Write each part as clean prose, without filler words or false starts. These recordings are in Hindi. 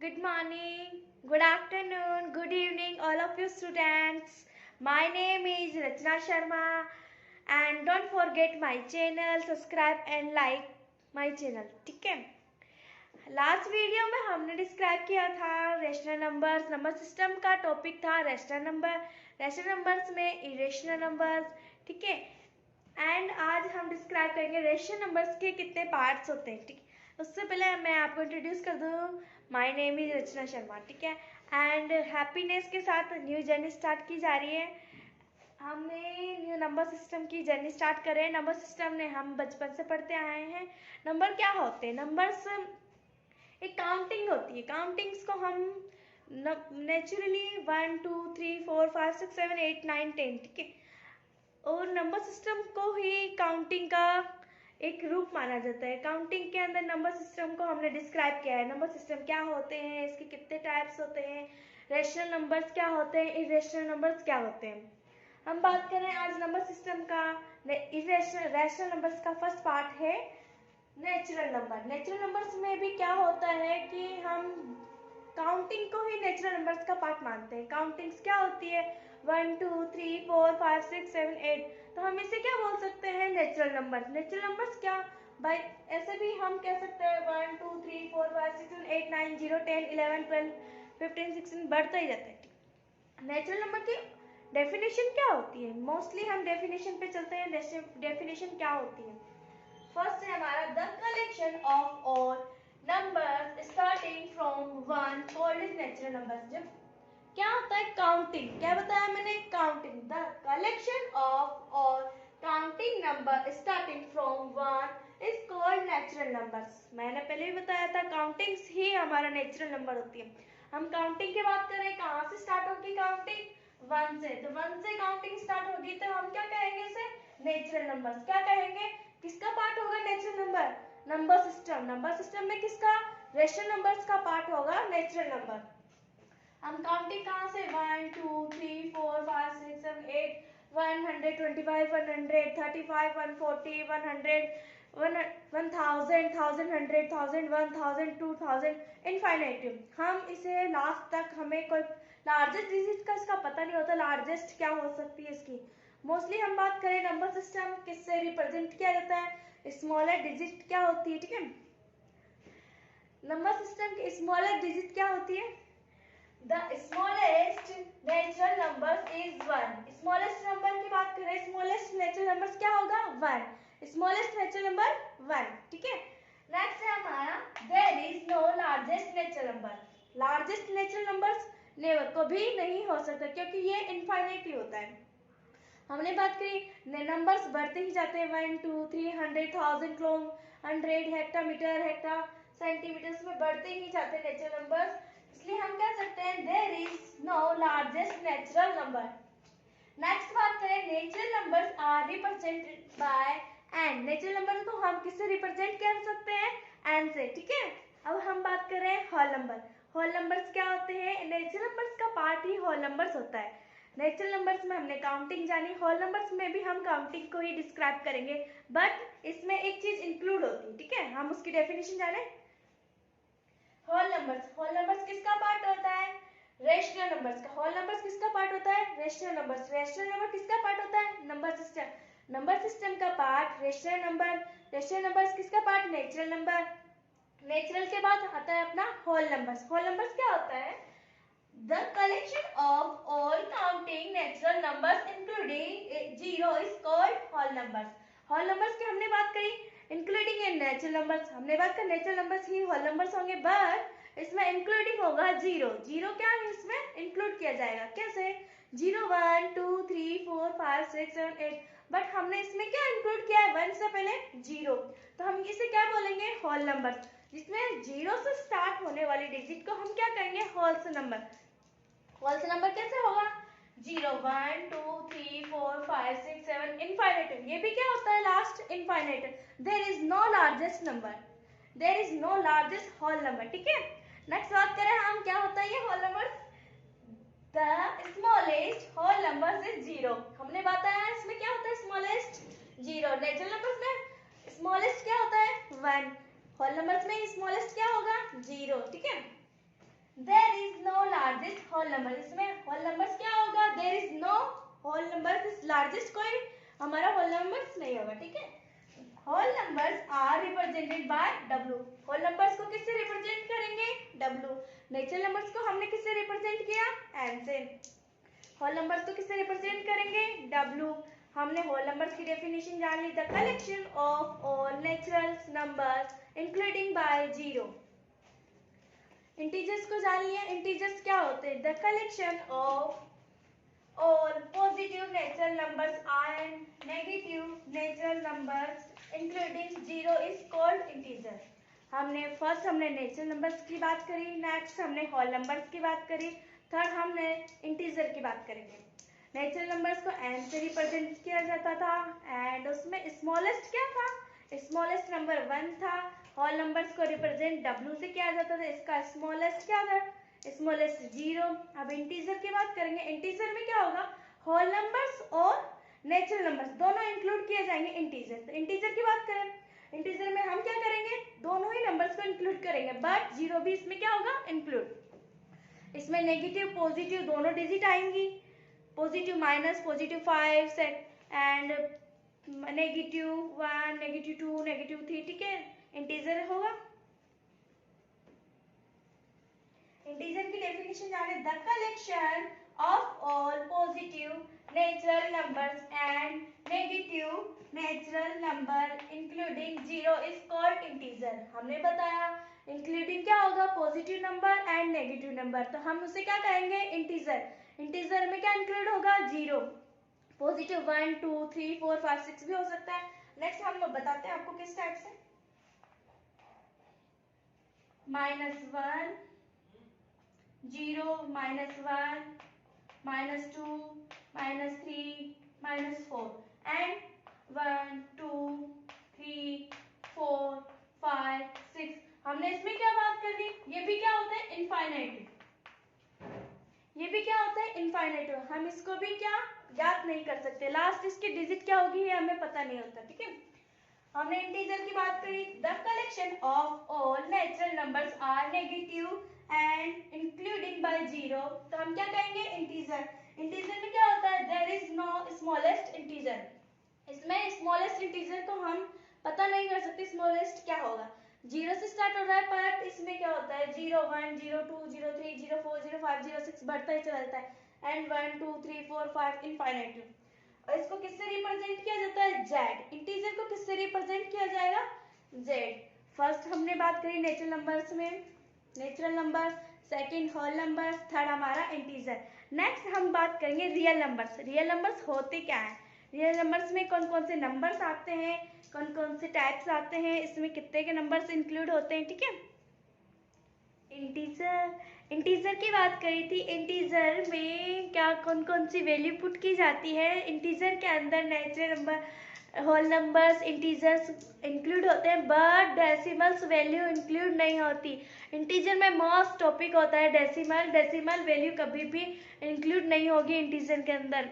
Good morning, good afternoon, good evening, all of you students. My name is Rachna Sharma and don't forget my channel, subscribe and like my channel. ठीक है, लास्ट वीडियो में हमने डिस्क्राइब किया था रेशनल नंबर्स, नंबर सिस्टम का टॉपिक था रेशनल नंबर्स में इरेशनल नंबर्स. ठीक है, एंड आज हम डिस्क्राइब करेंगे रेशनल नंबर्स के कितने पार्ट्स होते हैं. ठीक है, उससे पहले मैं आपको इंट्रोड्यूस कर दूँ. माय नेम इज रचना शर्मा. ठीक है, एंड हैप्पीनेस के साथ न्यू जर्नी स्टार्ट की जा रही है. हमने न्यू नंबर सिस्टम की जर्नी स्टार्ट करें. नंबर सिस्टम ने हम बचपन से पढ़ते आए हैं. नंबर क्या होते हैं? नंबर्स एक काउंटिंग होती है. काउंटिंग्स को हम नेचुरली 1 2 3 4 5 6 7 8 9 10. ठीक है, और नंबर सिस्टम को ही काउंटिंग का एक रूप माना जाता है. काउंटिंग के अंदर नंबर सिस्टम को हमने डिस्क्राइब किया है. नंबर सिस्टम क्या होते हैं, इसके कितने टाइप्स होते हैं, रेशनल नंबर्स क्या होते हैं, इरेशनल नंबर्स क्या होते हैं. हम बात करें आज नंबर सिस्टम का. रेशनल नंबर्स का फर्स्ट पार्ट है नेचुरल नंबर. नेचुरल नंबर्स में भी क्या होता है कि हम काउंटिंग को ही नेचुरल नंबर्स का पार्ट मानते हैं. काउंटिंग्स क्या होती है? 1 2 3 4 5 6 7 8. तो हम इसे क्या बोल सकते हैं? Natural numbers. नेचुरल नंबर्स क्या बाय ऐसे भी हम कह सकते हैं 1 2 3 4 5 6 7 8 9 0 10 11 12 15 16 बढ़ता ही जाता है. नेचुरल नंबर की डेफिनेशन क्या होती है? मोस्टली हम डेफिनेशन पे चलते हैं. डेफिनेशन क्या होती है? फर्स्ट है हमारा the collection of all numbers starting from 1 called is natural numbers. जब क्या होता है? काउंटिंग. क्या बताया मैंने? Counting. The collection of all counting number starting from 1 is called natural numbers. मैंने पहले भी बताया था काउंटिंग्स ही हमारा नेचुरल नंबर होती है. हम काउंटिंग की बात करें, कहाँ से स्टार्ट होगी काउंटिंग? 1 से. तो 1 से काउंटिंग स्टार्ट होगी तो हम क्या कहेंगे इसे? Natural numbers. क्या कहेंगे? किसका पार्ट होगा natural number? Number system. Number system में किसका? रेशनल नंबर्स का पार्ट होगा नेचुरल नंबर. हम काउंटिंग कहाँ से? 1 2 3 4 5 6 7 8 125 135 140 100 1000 1100 1000 1000 2000 इनफाइनाइट. हम इसे लास्ट तक हमें कोई लार्जेस्ट डिजिट का इसका पता नहीं होता. लार्जेस्ट क्या हो सकती है इसकी? मोस्टली हम बात करें नंबर सिस्टम किससे रिप्रेजेंट किया जाता है? स्मॉलर डिजिट क्या होती है? ठीक है, नंबर सिस्टम की स्मॉलर डिजिट क्या होती है? The smallest natural number is 1. Smallest number की बात करें, स्मॉलेस्ट नेचुरल नंबर क्या होगा? 1. Smallest natural number 1. ठीक है, नेक्स्ट है हमारा there is no largest natural number. Largest natural numbers never कभी नहीं हो सकता क्योंकि ये इनफाइनाइटली होता है. हमने बात करी नंबर्स बढ़ते ही जाते हैं. 1 2 3 100 1000 किलो 100 हेक्टामीटर हेक्टा सेंटीमीटर्स में बढ़ते ही जाते हैं नेचुरल नंबर्स. इसलिए हम कह सकते हैं there is no largest natural number. Next बात करें, natural numbers are represented by N. Natural number को हम किससे रिप्रेजेंट कर सकते हैं? एन से. ठीक है, अब हम बात करें होल नंबर. होल नंबर्स क्या होते हैं? नेचुरल नंबर्स का पार्ट ही होल नंबर्स होता है. नेचुरल नंबर्स में हमने काउंटिंग जानी, होल नंबर्स में भी हम काउंटिंग को ही डिस्क्राइब करेंगे, बट इसमें एक चीज इंक्लूड होती है. ठीक है, हम उसकी डेफिनेशन जाने. Whole numbers. होल नंबर्स किसका पार्ट होता है? रेशनल नंबर्स का. होल नंबर्स किसका पार्ट होता है? Rational numbers. रेशनल नंबर किसका पार्ट होता है? Number system. नंबर सिस्टम का part rational number. Rational numbers किसका पार्ट? Natural number. नेचुरल के बाद आता है अपना होल नंबर्स. होल नंबर्स क्या होता है? The collection of all counting natural numbers including zero is called whole numbers. Whole numbers की हमने बात करी, इंक्लूडिंग इन नेचुरल नंबर्स. हमने बात करी नेचुरल नंबर्स ही होल नंबर्स होंगे, बट इसमें इंक्लूडिंग होगा जीरो. जीरो क्या है? इसमें इंक्लूड किया जाएगा. कैसे? 0 1 2 3 4 5 6 7 8. बट हमने इसमें क्या इंक्लूड किया है? 1 से पहले जीरो. तो हम इसे क्या बोलेंगे? Whole number. जिसमें जीरो से स्टार्ट होने वाली डिजिट को हम क्या कहेंगे? Holes number. होल्स नंबर कैसे होगा? 0 1 2 3 4 5 6 7 इनफाइनाइट. ये भी क्या होता है? Last infinite. There is no largest number. There is no largest whole number. ठीक है, नेक्स्ट बात करें हम क्या होता है ये whole number. The smallest whole number is 0. हमने बताया इसमें क्या होता है? स्मॉलेस्ट 0. नेचुरल नंबर्स में स्मॉलेस्ट क्या होता है? 1. होल नंबर्स में स्मॉलेस्ट क्या होगा? 0. ठीक है, होल नंबर, इसमें होल नंबर्स क्या होगा, there is no whole number is largest, कोई हमारा होल नंबर्स नहीं होगा, ठीक है। Whole numbers are represented by W, whole numbers को किससे रिप्रेजेंट करेंगे, डब्ल्यू। नेचुरल नंबर्स को हमने किससे रिप्रेजेंट किया, एन से। होल नंबर्स को किससे रिप्रेजेंट करेंगे, डब्ल्यू। हमने होल नंबर्स की डेफिनेशन जान ली, the collection of all natural numbers including by zero. Integers को जान लिया, इंटीजर्स क्या होते हैं, the collection of all positive natural numbers and negative natural numbers including zero is called integer। हमने नेचुरल नंबर्स की बात करी, नेक्स्ट हमने होल नंबर्स की बात करी, थर्ड हमने इंटीजर की बात करेंगे। नेचुरल नंबर्स को n से रिप्रेजेंट किया जाता था एंड उसमें स्मॉलेस्ट क्या था, स्मॉलेस्ट नंबर 1 था। होल नंबर्स को रिप्रेजेंट w से किया जाता था, इसका स्मॉलेस्ट क्या था, स्मॉलेस्ट 0। अब इंटीजर की बात करेंगे, इंटीजर में क्या होगा, होल नंबर्स और नेचुरल नंबर्स दोनों इंक्लूड किए जाएंगे इंटीजर। तो इंटीजर की बात करें, इंटीजर में हम क्या करेंगे, दोनों ही नंबर्स को इंक्लूड करेंगे, बट जीरो भी इसमें क्या होगा, इंक्लूड। इसमें नेगेटिव पॉजिटिव दोनों डिजिट आएंगी, positive minus positive 5 and negative 1 negative 2 negative 3, ठीक है, इंटीजर होगा। इंटीजर की डेफिनेशन जाने, the collection of all positive natural numbers and negative natural number including zero is called integer. हमने बताया इंक्लूडिंग क्या होगा, positive number and negative number, तो हम उसे क्या कहेंगे, इंटीजर। इंटीजर में क्या इंक्लूड होगा, जीरो, पॉजिटिव 1 2 3 4 5 6 भी हो सकता है। नेक्स्ट हम बताते हैं आपको किस टाइप से, -1 0 -1 -2 -3 -4 एंड 1 2 3 4 5 6। हमने इसमें क्या बात कर दी, ये भी क्या होता है, इनफाइनाइट, ये भी क्या होता है, इनफाइनाइट। हम इसको भी क्या ज्ञात नहीं कर सकते, लास्ट इसकी डिजिट क्या होगी ये हमें पता नहीं होता, ठीक है। हमने इंटीजर की बात करी, the collection of all natural numbers are negative and including by zero, तो हम क्या कहेंगे, इंटीजर। इंटीजर में क्या होता है, there is no smallest integer, इसमें स्मॉलेस्ट इंटीजर को हम पता नहीं कर सकते, स्मॉलेस्ट क्या होगा, जीरो से स्टार्ट हो रहा है, पर इसमें क्या होता है, 0 1 0 2 0 3 0 4 0 5 0 6 बढ़ता ही चलता है, एंड 1 2 3 4 5 इनफाइनाइट। और इसको किससे रिप्रेजेंट किया जाता है, जेड। इंटीजर को किससे रिप्रेजेंट किया जाएगा, जेड। फर्स्ट हमने बात करी नेचुरल नंबर्स में, natural number, second whole number, third हमारा इंटीजर। नेक्स्ट हम बात करेंगे रियल नंबर्स। रियल नंबर्स होते क्या है, रियल नंबर्स में कौन कौन से नंबर्स आते हैं, कौन कौन से टाइप्स आते हैं, इसमें कितने के नंबर्स इंक्लूड होते हैं, ठीक है। इंटीजर की बात करी थी, इंटीजर में क्या कौन कौन सी वैल्यू पुट की जाती है, इंटीजर के अंदर natural number, whole numbers, integers include होते हैं, बट डेसिमल्स वैल्यू इंक्लूड नहीं होती। इंटीजर में मोस्ट टॉपिक होता है डेसिमल, डेसिमल वैल्यू कभी भी इंक्लूड नहीं होगी इंटीजर के अंदर।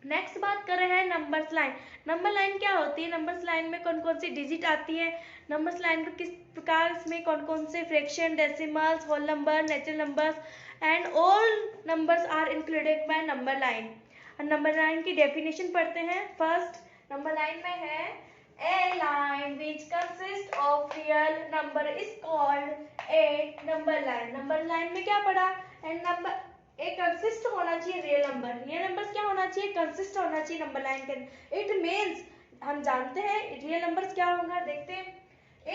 नेक्स्ट बात कर रहे हैं नंबर्स लाइन। नंबर लाइन क्या होती है, नंबर्स लाइन में कौन कौन सी डिजिट आती है, नंबर्स लाइन को किस प्रकार, इसमें कौन कौन से fraction, decimals, whole number, natural numbers and all numbers are included by number line. Number line की डेफिनेशन पढ़ते हैं। फर्स्ट नंबर लाइन में है, a line which consist of real number is called a number line. Number line में क्या पढ़ा, एंड नंबर एक कंसिस्ट होना चाहिए रियल नंबर, रियल नंबर्स क्या होना चाहिए, कंसिस्ट होना चाहिए नंबर लाइन के अंदर। इट मींस, हम जानते हैं रियल नंबर्स क्या होगा, देखते हैं।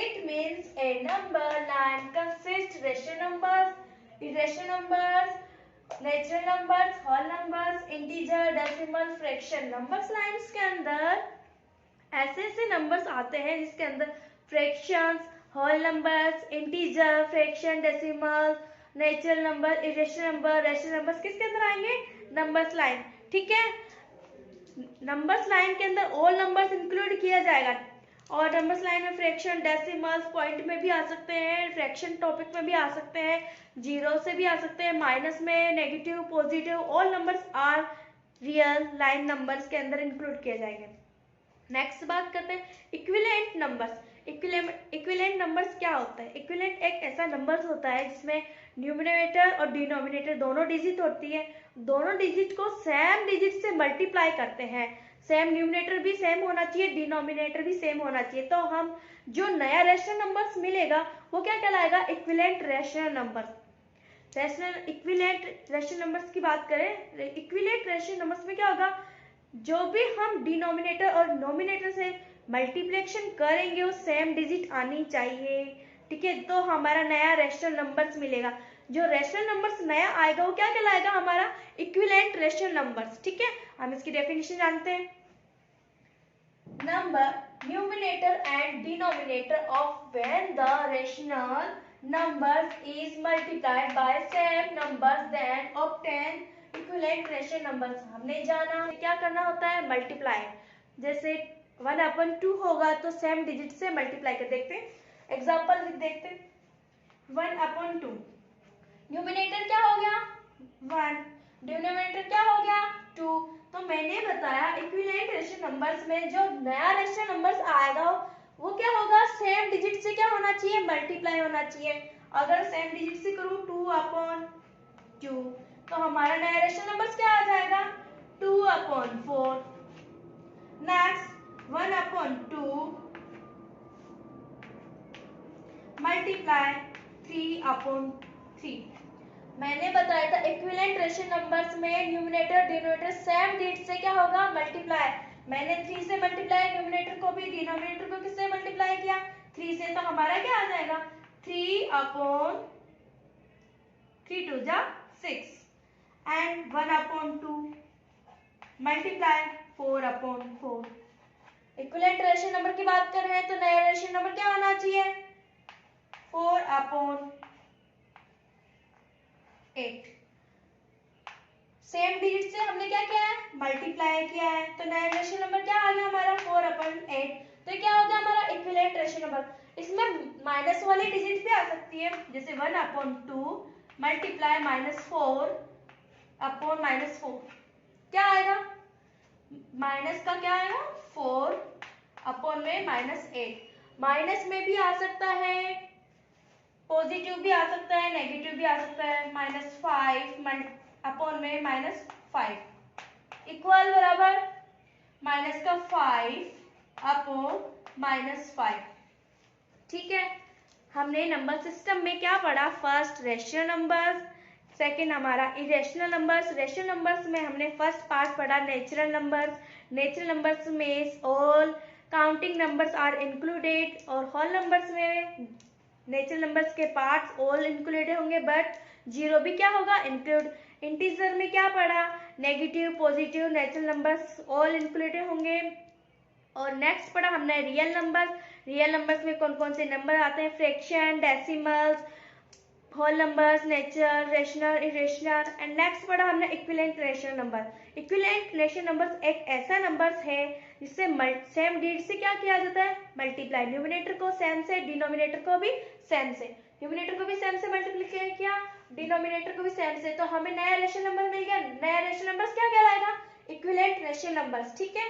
It means a number line consist rational numbers, irrational numbers, natural numbers, whole numbers, integer, decimal, fraction. Numbers lines के अंदर ऐसे ऐसे नंबर्स आते हैं जिसके अंदर fractions, whole numbers, integer, fraction, decimal, natural number, irrational number, rational numbers किसके अंदर आएंगे, नंबर्स लाइन, ठीक है। नंबर्स लाइन के अंदर ऑल नंबर्स इंक्लूड किया जाएगा, और नंबर्स लाइन में फ्रैक्शन, डेसिमल्स, पॉइंट में भी आ सकते हैं, फ्रैक्शन टॉपिक में भी आ सकते हैं, जीरो से भी आ सकते हैं, माइनस में, negative, positive, all numbers are real line numbers के अंदर इंक्लूड किए जाएंगे। नेक्स्ट बात करते हैं इक्विवेलेंट नंबर्स। इक्विवेलेंट नंबर्स क्या होता है? इक्विवेलेंट एक ऐसा नंबर्स होता है जिसमें न्यूमरेटर और डिनोमिनेटर दोनों डिजिट होती है, दोनों डिजिट को सेम डिजिट से मल्टीप्लाई करते हैं, सेम न्यूमरेटर भी सेम होना चाहिए, डिनोमिनेटर भी सेम होना चाहिए, तो हम जो नया रेशनल नंबर्स मिलेगा वो क्या कहलाएगा? Equivalent rational numbers. Equivalent rational numbers की बात करें, इक्विवेलेंट रेशनल नंबर्स में क्या होगा? जो भी हम डिनोमिनेटर और नोमिनेटर से मल्टीप्लिकेशन करेंगे वो सेम डिजिट आनी चाहिए, ठीक है, तो हमारा नया रेशनल नंबर्स मिलेगा। जो रेशनल नंबर्स नया आएगा वो क्या कहलाएगा? हमारा इक्विवेलेंट रेशनल नंबर्स, ठीक है। हम इसकी डेफिनेशन जानते हैं। Number numerator and denominator of when the rational numbers is multiplied by same numbers then obtain equivalent rational numbers. हमने जाना क्या करना होता है? मल्टीप्लाई। जैसे 1/2 होगा तो सेम डिजिट से मल्टीप्लाई कर देखते हैं। एग्जांपल देखते हैं। 1/2 न्यूमरेटर क्या हो गया? 1, डिनोमिनेटर क्या हो गया? 2। तो मैंने बताया इक्विवेलेंट रेशनल नंबर्स में जो नया रेशनल नंबर्स आएगा वो क्या होगा? सेम डिजिट से क्या होना चाहिए? मल्टीप्लाई होना चाहिए। अगर सेम डिजिट से करूं 2/2 तो हमारा नया रेशनल नंबर्स क्या आ जाएगा? 2/4। Next 1/2 multiply 3/3। मैंने बताया था इक्विवेलेंट रेशनल नंबर्स में न्यूमरेटर डिनोमिनेटर सेम डिजिट से क्या होगा? मल्टीप्लाई। मैंने 3 से मल्टीप्लाई न्यूमरेटर को भी, डिनोमिनेटर को किससे मल्टीप्लाई किया? 3 से, तो हमारा क्या आ जाएगा? 3/3 2 जा 6 and 1/2 multiply 4/4। Equivalent rational number की बात कर रहे हैं तो नया रेशनल नंबर क्या होना चाहिए? 4/8। सेम डिजिट से हमने क्या किया है? मल्टीप्लाई किया है, तो नया रेशनल नंबर क्या आ गया हमारा? 4/8। तो क्या हो गया हमारा इक्विवेलेंट रेशनल नंबर। इसमें माइनस वाली डिजिट भी आ सकती है, जैसे 1/2 मल्टीप्लाई -4/-4 क्या आएगा? माइनस का क्या आएगा? 4/में -8। माइनस में भी आ सकता है, पॉजिटिव भी आ सकता है, नेगेटिव भी आ सकता है। -5 में -5 इक्वल बराबर माइनस का 5/-5, ठीक है। हमने नंबर सिस्टम में क्या पढ़ा? फर्स्ट रेशनल नंबर्स, सेकंड हमारा इरेशनल नंबर्स। रेशनल नंबर्स में हमने फर्स्ट पार्ट पढ़ा नेचुरल नंबर्स। नेचुरल नंबर्स में all counting numbers are included, और होल नंबर्स में नेचुरल नंबर्स के पार्ट्स ऑल इंक्लूडेड होंगे बट जीरो भी क्या होगा? इंक्लूड। इंटीजर में क्या पढ़ा? Negative, positive, natural numbers all included होंगे। और नेक्स्ट पढ़ा हमने रियल नंबर्स। रियल नंबर्स में कौन कौन से नंबर आते हैं? Fraction, decimals, whole numbers, natural, rational, irrational. And next पढ़ा हमने equivalent rational number. Equivalent rational numbers एक ऐसा नंबर्स है जिससे सेम डिजिट से क्या किया जाता है? मल्टीप्लाई। न्यूमरेटर को सेम से, डिनोमिनेटर को भी सेम से, न्यूमरेटर को भी सेम से मल्टीप्लाई किया, डिनोमिनेटर को भी सेम से, तो हमें नया रेशनल नंबर मिल गया। नया रेशनल नंबर्स क्या कहलाएगा? इक्विवेलेंट रेशनल नंबर्स, ठीक है।